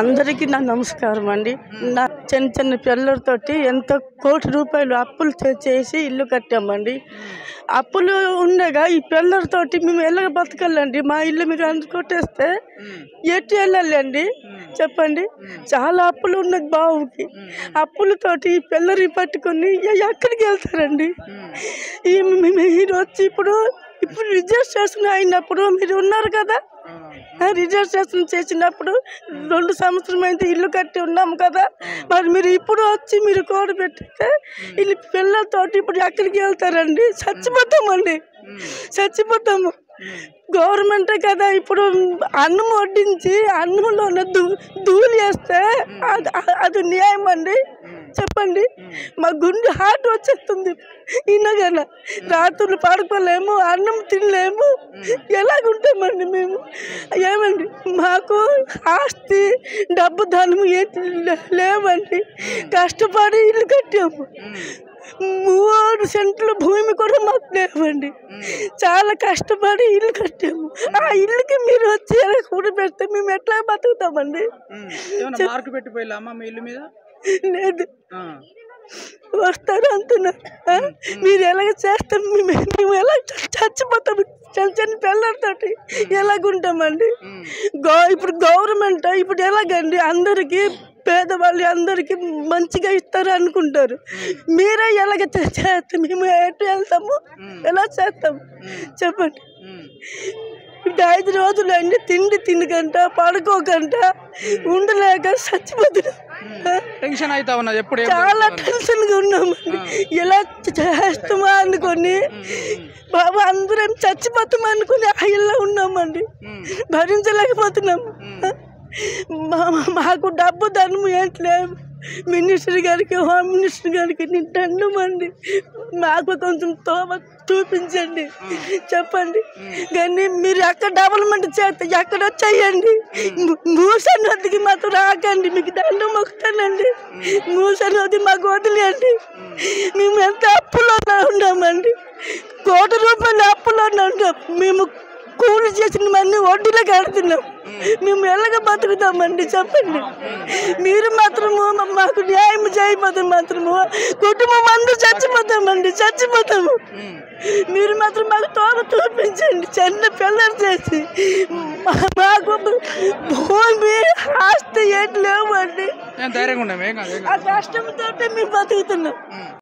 అందరికీ నా నమస్కారం అండి. నా చిన్న చిన్న పిల్లలతోటి ఎంతో కోటి రూపాయలు అప్పులు చేసి ఇల్లు కట్టామండి. అప్పులు ఉండగా ఈ పిల్లలతోటి మేము ఎలాగ బతకాలండి? మా ఇల్లు మీరు అందుకొట్టేస్తే ఎటు వెళ్ళాలండి చెప్పండి? చాలా అప్పులు ఉన్నది బావుకి. అప్పులతోటి ఈ పిల్లలు పట్టుకొని ఎక్కడికి వెళ్తారండి? మీరు వచ్చి ఇప్పుడు రిజిస్ట్రేషన్ అయినప్పుడు మీరు ఉన్నారు కదా, రిజిస్ట్రేషన్ చేసినప్పుడు 2 సంవత్సరం అయితే ఇల్లు కట్టి ఉన్నాము కదా, మరి మీరు ఇప్పుడు వచ్చి మీరు కోడ్ పెట్టితే వీళ్ళు పిల్లలతోటి ఇప్పుడు ఎక్కడికి వెళ్తారండి? చచ్చిపోతాము. గవర్నమెంటే కదా ఇప్పుడు అన్నం వడ్డించి అన్నంలోనే ధూళి వేస్తే అది న్యాయం అండి చెప్పండి? మా గుండె హార్ట్ వచ్చేస్తుంది. ఇనగన రాత్రులు పడుకోలేము, అన్నం తినలేము, ఎలాగుంటామండి మేము? ఏమండి మాకు ఆస్తి డబ్బు ధనము ఏంటి లేవండి. కష్టపడి ఇల్లు కట్టాము. 3 సెంట్లు భూమి కూడా మాకు లేవండి. చాలా కష్టపడి ఇల్లు కట్టాము. ఆ ఇల్లుకి మీరు వచ్చి కూడి పెడితే మేము ఎట్లా బతుకుతామండి? లేదు, వస్తారు అంటున్నారు. మీరు ఎలాగ చేస్తాం? మేము ఎలా చచ్చిపోతాము? చిన్న చిన్న పిల్లలతోటి ఎలాగుంటామండి? ఇప్పుడు గవర్నమెంట్ ఇప్పుడు ఎలాగండి అందరికీ పేదవాళ్ళు అందరికీ మంచిగా ఇస్తారు అనుకుంటారు. మీరే ఎలాగ చేస్తాం? మేము ఎటు వెళ్తాము? ఎలా చేస్తాము చెప్పండి? 5 రోజులు అండి తిండి తినకంట పడుకోకంట ఉండలేక చచ్చిపోతున్నాం. టెన్షన్ అవుతా ఉన్నది. ఎప్పుడు చాలా టెన్షన్గా ఉన్నామండి. ఎలా చేస్తామా అనుకొని బాబు అందరం చచ్చిపోతాం అనుకుని ఆ ఇల్లు ఉన్నామండి. భరించలేకపోతున్నాము. మాకు డబ్బు ధనము ఏంట్లేదు. మినిస్టర్ గారికి హోమ్ మినిస్టర్ గారికి నేను దండమండి, మాకు కొంచెం తోవ చూపించండి చెప్పండి. కానీ మీరు ఎక్కడ డెవలప్మెంట్ చేస్తే ఎక్కడ చేయండి. మూసనదికి మాకు రాకండి, మీకు దండం మొక్కుతానండి. మూసనది మాకు వదిలేయండి. మేము ఎంత అప్పులో ఉన్నామండి, కోటి రూపాయలు అప్పులో ఉన్నాం. మేము కూలి చేసిన మనీ వడ్డీలో కడుతున్నాం. మేము ఎలాగ బతుకుతామండి చెప్పండి? మీరు మాత్రము మాకు న్యాయం చేయకపోతే మాత్రము కుటుంబం అందరూ చచ్చిపోతాము. మీరు మాత్రం మాకు తోట చూపించండి. చిన్న పిల్లలు చేసి మాకు భూమి ఆస్తి ఏంటి లేవు అండి. ఆ కష్టంతో మేము బతుకుతున్నాం.